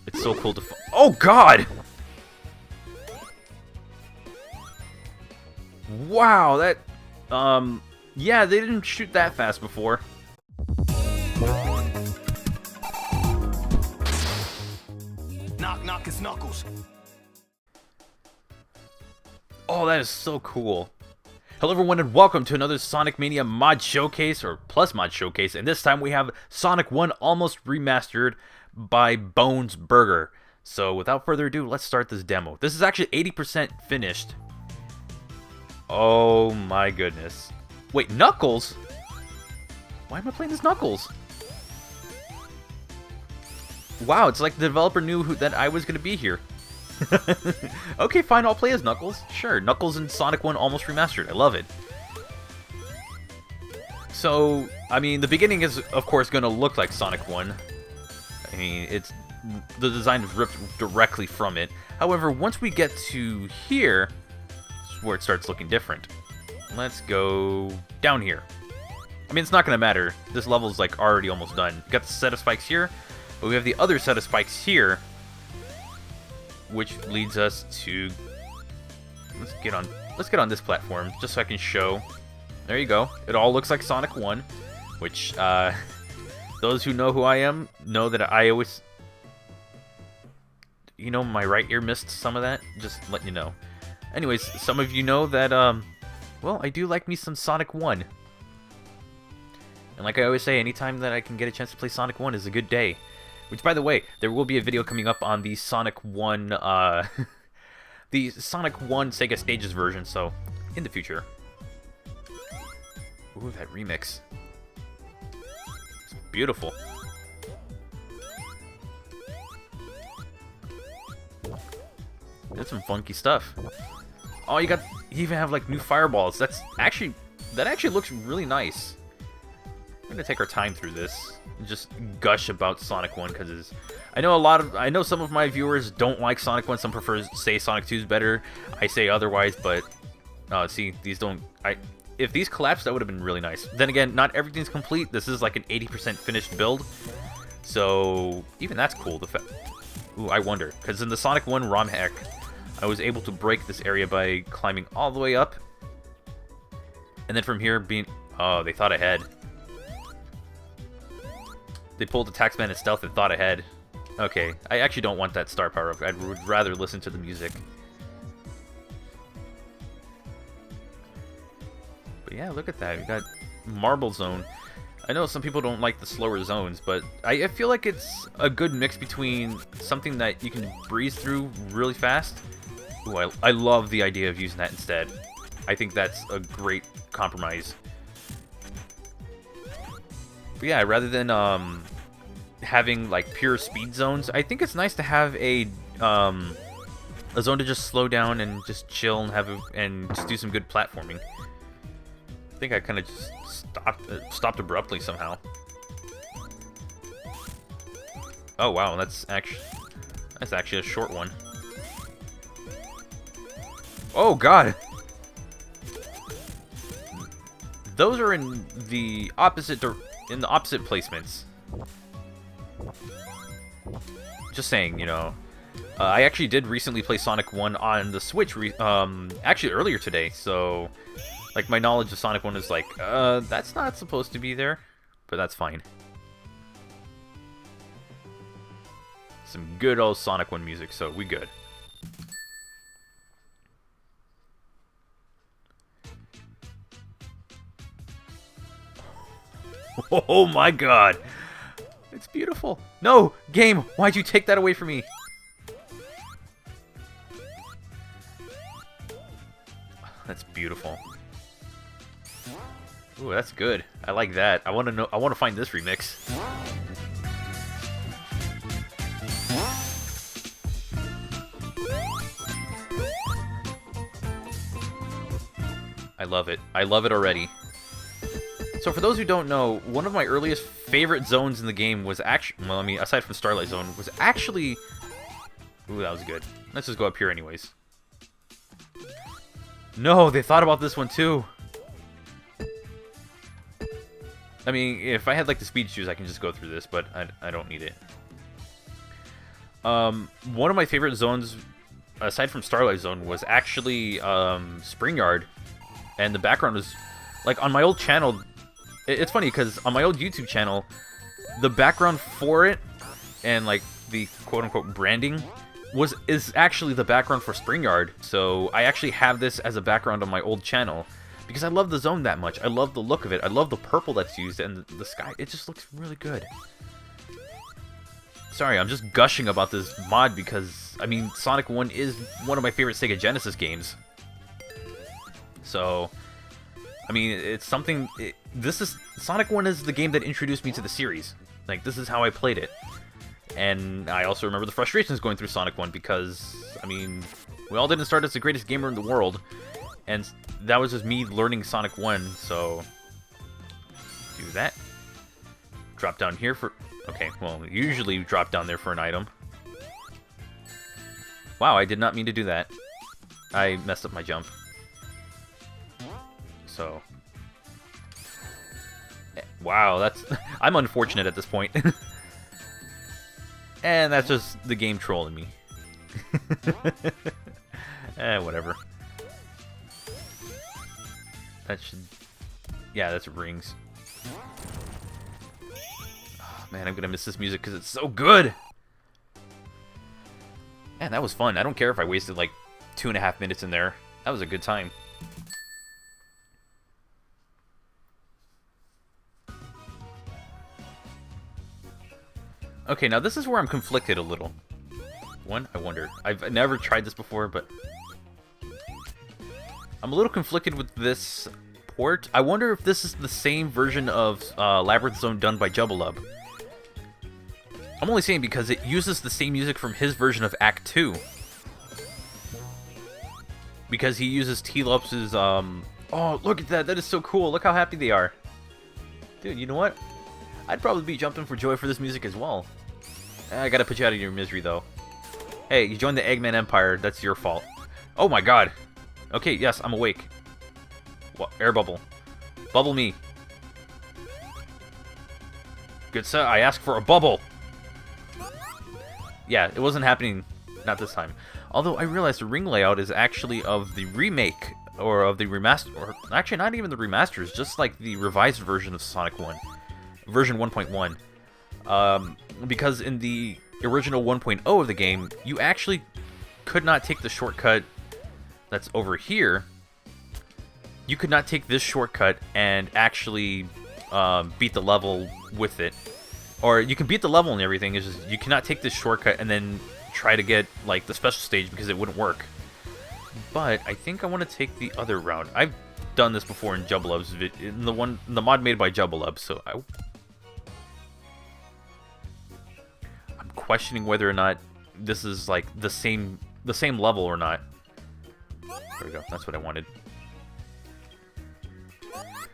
It's so cool to oh god! Wow, that yeah, they didn't shoot that fast before. Knock, knock, it's Knuckles. Oh, that is so cool. Hello everyone and welcome to another Sonic Mania mod showcase, or plus mod showcase, and this time we have Sonic 1 Almost Remastered by Bones Burger. So without further ado, let's start this demo. This is actually 80% finished. Oh my goodness. Wait, Knuckles? Why am I playing as Knuckles? Wow, it's like the developer knew that I was going to be here. Okay, fine, I'll play as Knuckles. Sure, Knuckles in Sonic 1 Almost Remastered. I love it. So, I mean, the beginning is, of course, going to look like Sonic 1. I mean, the design is ripped directly from it. However, once we get to here, this is where it starts looking different. Let's go down here. I mean, it's not going to matter. This level is, like, already almost done. We got the set of spikes here, but we have the other set of spikes here, which leads us to let's get on this platform just so I can show. There you go. It all looks like Sonic 1, which those who know who I am know that I always, you know, my right ear missed some of that. Just letting you know. Anyways, some of you know that well, I do like me some Sonic 1. And like I always say, anytime that I can get a chance to play Sonic 1 is a good day. Which, by the way, there will be a video coming up on the Sonic 1, the Sonic 1 Sega Stages version, so, in the future. Ooh, that remix. It's beautiful. That's some funky stuff. Oh, you even have, like, new fireballs. That actually looks really nice. We're gonna take our time through this and just gush about Sonic 1 because I know some of my viewers don't like Sonic 1. Some prefer say Sonic 2 is better. I say otherwise, but see, these don't. If these collapsed, that would have been really nice. Then again, not everything's complete. This is like an 80% finished build, so even that's cool. Ooh, I wonder, because in the Sonic 1 ROM hack, I was able to break this area by climbing all the way up, and then from here oh, they thought ahead. They pulled the Taxman and Stealth and thought ahead. Okay, I actually don't want that star power up. I would rather listen to the music. But yeah, look at that. We got Marble Zone. I know some people don't like the slower zones, but I feel like it's a good mix between something that you can breeze through really fast. Ooh, I love the idea of using that instead. I think that's a great compromise. But yeah, rather than having like pure speed zones, I think it's nice to have a zone to just slow down and just chill and just do some good platforming. I think I kind of just stopped abruptly somehow. Oh wow, that's actually a short one. Oh god. Those are in the opposite placements. Just saying, you know. I actually did recently play Sonic 1 on the Switch, actually earlier today, so, like, my knowledge of Sonic 1 is like, that's not supposed to be there, but that's fine. Some good old Sonic 1 music, so we good. Oh my god! It's beautiful. No! Game! Why'd you take that away from me? That's beautiful. Ooh, that's good. I like that. I want to find this remix. I love it. I love it already. So for those who don't know, one of my earliest favorite zones in the game was actually, well, I mean, aside from Starlight Zone, was actually, ooh, that was good. Let's just go up here anyways. No, they thought about this one too. I mean, if I had like the speed shoes, I can just go through this, but I don't need it. One of my favorite zones, aside from Starlight Zone, was actually Spring Yard, and the background was like on my old channel. It's funny because on my old YouTube channel, the background for it and like the quote-unquote branding is actually the background for Spring Yard. So I actually have this as a background on my old channel because I love the zone that much. I love the look of it. I love the purple that's used and the sky. It just looks really good. Sorry, I'm just gushing about this mod because, I mean, Sonic 1 is one of my favorite Sega Genesis games. So, I mean, it's something... Sonic 1 is the game that introduced me to the series. Like, this is how I played it. And I also remember the frustrations going through Sonic 1 because, I mean, we all didn't start as the greatest gamer in the world. And that was just me learning Sonic 1, so... Do that. Drop down here for... Okay, well, usually drop down there for an item. Wow, I did not mean to do that. I messed up my jump. So... Wow, that's... I'm unfortunate at this point. And that's just the game trolling me. Whatever. That should... Yeah, that's rings. Oh, man, I'm gonna miss this music because it's so good! Man, that was fun. I don't care if I wasted like 2.5 minutes in there. That was a good time. Okay, now this is where I'm conflicted a little. I wonder. I've never tried this before, but... I'm a little conflicted with this port. I wonder if this is the same version of Labyrinth Zone done by Jubbalub. I'm only saying because it uses the same music from his version of Act 2. Because he uses T-Lops's, Oh, look at that! That is so cool! Look how happy they are! Dude, you know what? I'd probably be jumping for joy for this music as well. I gotta put you out of your misery, though. Hey, you joined the Eggman Empire. That's your fault. Oh my god! Okay, yes, I'm awake. What? Air bubble. Bubble me. Good sir, I asked for a bubble! Yeah, it wasn't happening. Not this time. Although I realized the ring layout is actually of the remake, or of the remaster, or actually not even the remasters, just like the revised version of Sonic 1. Version 1.1. Because in the original 1.0 of the game, you actually could not take the shortcut that's over here. You could not take this shortcut and actually beat the level with it. Or you can beat the level and everything, it's just you cannot take this shortcut and then try to get like the special stage because it wouldn't work. But I think I want to take the other route. I've done this before in Jubbalub's in the mod made by Jubbalub, so I'm questioning whether or not this is like the same level or not. There we go. That's what I wanted.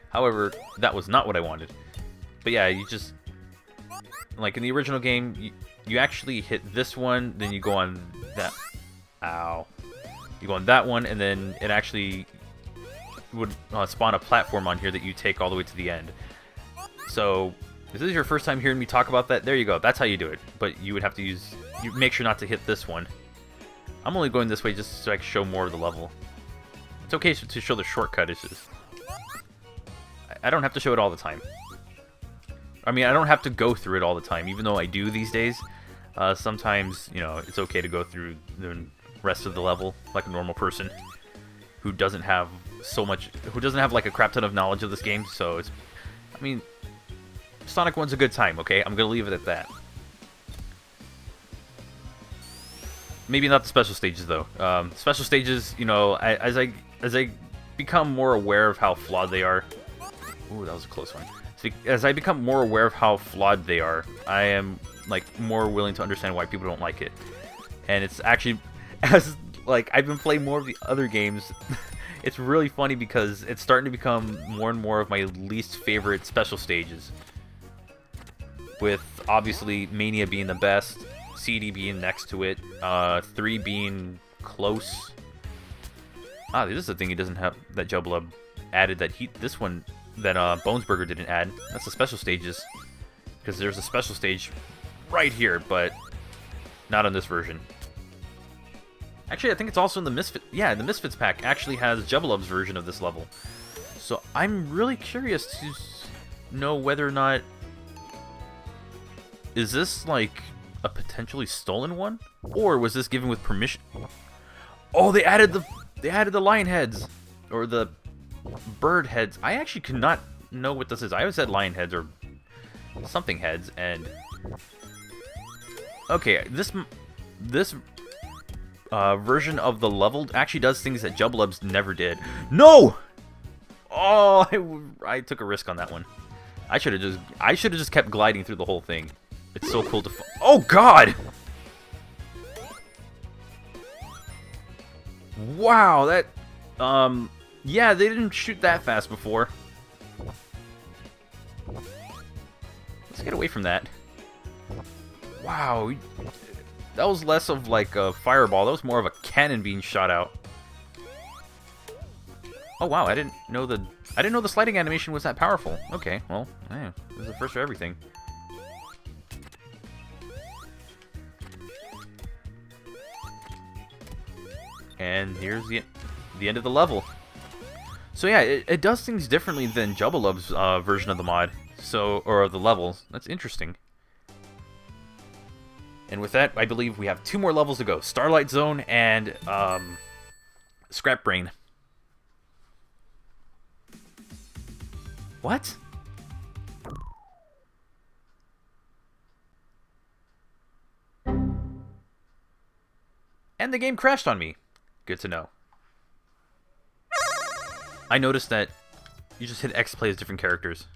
However, that was not what I wanted. But yeah, you just like in the original game, you actually hit this one, then you go on that. Ow. You go on that one, and then it actually would spawn a platform on here that you take all the way to the end. So, if this is your first time hearing me talk about that, there you go. That's how you do it. But you would have to you make sure not to hit this one. I'm only going this way just so I can show more of the level. It's okay to show the shortcut, it's just... I don't have to show it all the time. I mean, I don't have to go through it all the time, even though I do these days. Sometimes, you know, it's okay to go through the rest of the level like a normal person who doesn't have like a crap ton of knowledge of this game. So it's, I mean, Sonic 1's a good time, okay? I'm gonna leave it at that. Maybe not the special stages though. Special stages, you know, as I become more aware of how flawed they are. Ooh, that was a close one. As I become more aware of how flawed they are, I am like more willing to understand why people don't like it. And it's actually, as like I've been playing more of the other games, it's really funny because it's starting to become more and more of my least favorite special stages. With obviously Mania being the best, CD being next to it, 3 being close. Ah, this is the thing he doesn't have that Jubbalub added that this one that Bonesburger didn't add. That's the special stages, because there's a special stage right here, but Not on this version. Actually, I think it's also in the Misfit. Yeah, the Misfits pack actually has Jubbulub's version of this level. So I'm really curious to know whether or not... Is this, like, a potentially stolen one? Or was this given with permission? Oh, they added the lion heads! Or the bird heads. I actually could not know what this is. I always said lion heads or something heads, and... Okay, this version of the level actually does things that Jubbulubs never did. No! Oh, I took a risk on that one. I should have just kept gliding through the whole thing. It's so cool to... Oh, God! Wow, that... Yeah, they didn't shoot that fast before. Let's get away from that. Wow. That was less of like a fireball. That was more of a cannon being shot out. Oh, wow. I didn't know the sliding animation was that powerful. Okay, well, yeah, this is the first for everything. And here's the end of the level. So yeah, it does things differently than Jubbulub's version of the mod, or of the levels. That's interesting. And with that, I believe we have 2 more levels to go: Starlight Zone and Scrap Brain. What? And the game crashed on me. Good to know. I noticed that you just hit X to play as different characters.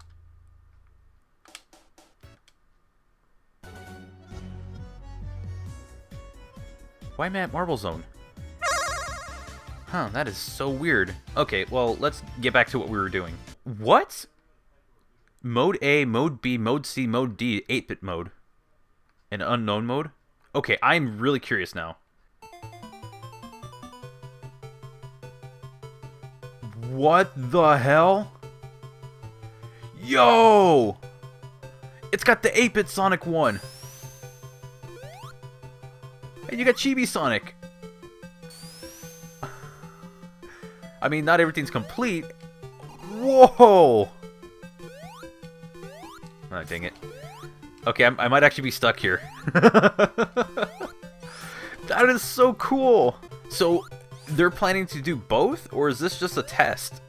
Why am I at Marble Zone? Huh, that is so weird. Okay, well, let's get back to what we were doing. What? Mode A, Mode B, Mode C, Mode D, 8-bit mode. An unknown mode? Okay, I'm really curious now. What the hell? Yo! It's got the 8-bit Sonic one. And you got Chibi Sonic. I mean, not everything's complete. Whoa! Oh, dang it. Okay, I might actually be stuck here. That is so cool. So, they're planning to do both, or is this just a test?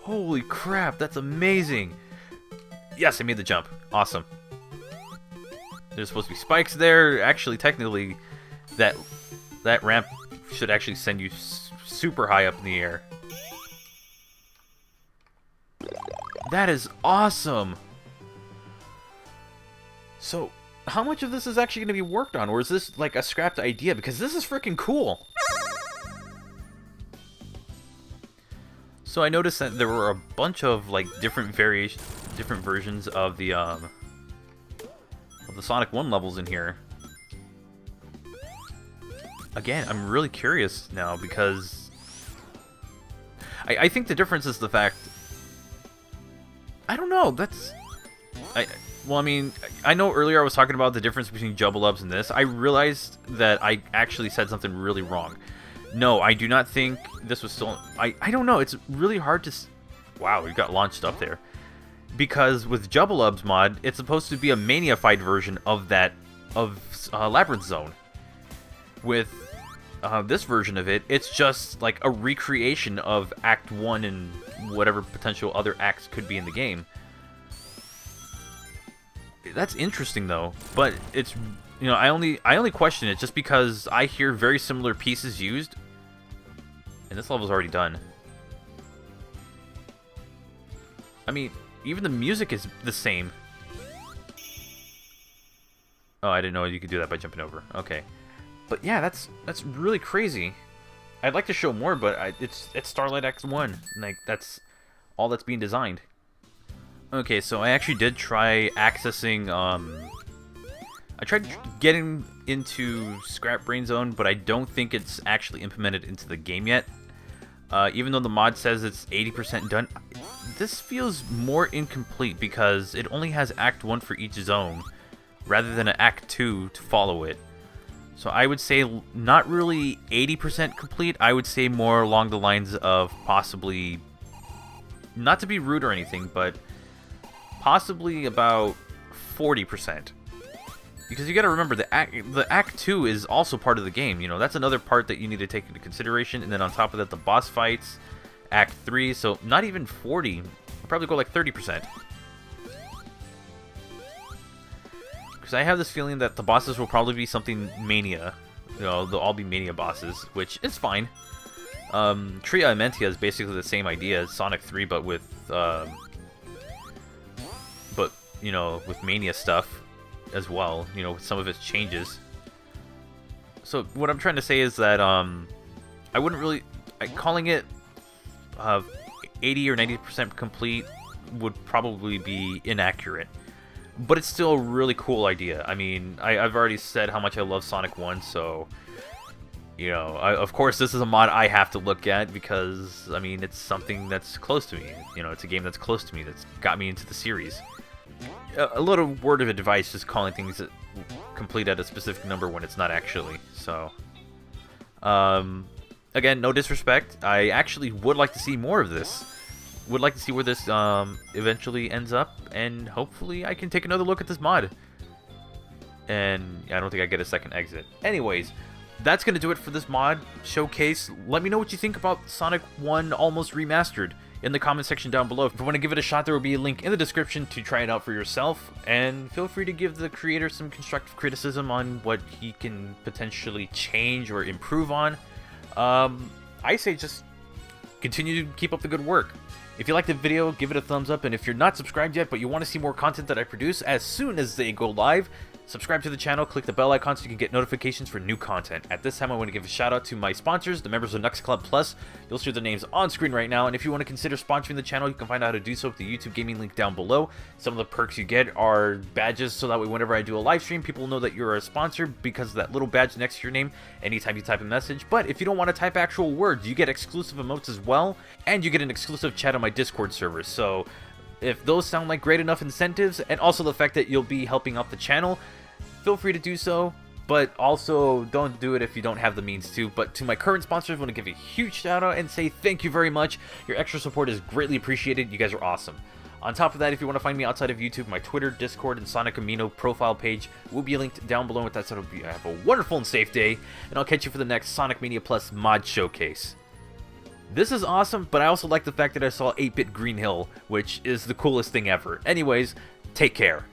Holy crap, that's amazing. Yes, I made the jump. Awesome. There's supposed to be spikes there. Actually, technically, that ramp should actually send you super high up in the air. That is awesome. So, how much of this is actually going to be worked on, or is this like a scrapped idea? Because this is freaking cool. So I noticed that there were a bunch of like different versions of the Sonic 1 levels in here. Again, I'm really curious now because I think the difference is the fact. I don't know. Well, I mean, I know earlier I was talking about the difference between Jubbulubs and this. I realized that I actually said something really wrong. No, I do not think this was stolen. I don't know. It's really hard to... Wow, we got launched up there. Because with Jubbulub's mod, it's supposed to be a Mania-fied version of Labyrinth Zone. With this version of it, it's just like a recreation of Act 1 and whatever potential other acts could be in the game. That's interesting though, but it's, you know, I only question it just because I hear very similar pieces used, and this level's already done. I mean, even the music is the same. Oh, I didn't know you could do that by jumping over. Okay, but yeah, that's really crazy. I'd like to show more, but it's Starlight X1, like that's all that's being designed. Okay, so I actually did try accessing, I tried getting into Scrap Brain Zone, but I don't think it's actually implemented into the game yet. Even though the mod says it's 80% done, this feels more incomplete because it only has Act 1 for each zone, rather than an Act 2 to follow it. So I would say not really 80% complete, I would say more along the lines of possibly, not to be rude or anything, but possibly about 40%. Because you gotta remember, the Act 2 is also part of the game, you know, that's another part that you need to take into consideration, and then on top of that, the boss fights, Act 3, so not even 40, I'll probably go like 30%. Because I have this feeling that the bosses will probably be something Mania, you know, they'll all be Mania bosses, which is fine. Tria Amentia is basically the same idea as Sonic 3, but with, you know, with Mania stuff as well, you know, with some of its changes. So what I'm trying to say is that I wouldn't really, calling it 80 or 90% complete would probably be inaccurate, but it's still a really cool idea. I mean, I've already said how much I love Sonic 1, so you know, of course this is a mod I have to look at because, I mean, it's something that's close to me. You know, it's a game that's close to me, that's got me into the series. A little word of advice, just calling things complete at a specific number when it's not actually. So, again, no disrespect. I actually would like to see more of this. Would like to see where this eventually ends up, and hopefully I can take another look at this mod. And I don't think I get a second exit. Anyways, that's going to do it for this mod showcase. Let me know what you think about Sonic 1 Almost Remastered in the comment section down below. If you want to give it a shot, there will be a link in the description to try it out for yourself. And feel free to give the creator some constructive criticism on what he can potentially change or improve on. I say just continue to keep up the good work. If you liked the video, give it a thumbs up, and if you're not subscribed yet but you want to see more content that I produce as soon as they go live, subscribe to the channel, click the bell icon so you can get notifications for new content. At this time, I want to give a shout out to my sponsors, the members of Knux Club Plus. You'll see their names on screen right now, and if you want to consider sponsoring the channel, you can find out how to do so with the YouTube gaming link down below. Some of the perks you get are badges, so that way whenever I do a live stream, people know that you're a sponsor because of that little badge next to your name anytime you type a message. But if you don't want to type actual words, you get exclusive emotes as well, and you get an exclusive chat on my Discord server. So if those sound like great enough incentives, and also the fact that you'll be helping out the channel, feel free to do so, but also don't do it if you don't have the means to. But to my current sponsors, I want to give a huge shout out and say thank you very much. Your extra support is greatly appreciated. You guys are awesome. On top of that, if you want to find me outside of YouTube, my Twitter, Discord, and Sonic Amino profile page will be linked down below. With that said, have a wonderful and safe day, and I'll catch you for the next Sonic Mania Plus mod showcase. This is awesome, but I also like the fact that I saw 8-Bit Green Hill, which is the coolest thing ever. Anyways, take care.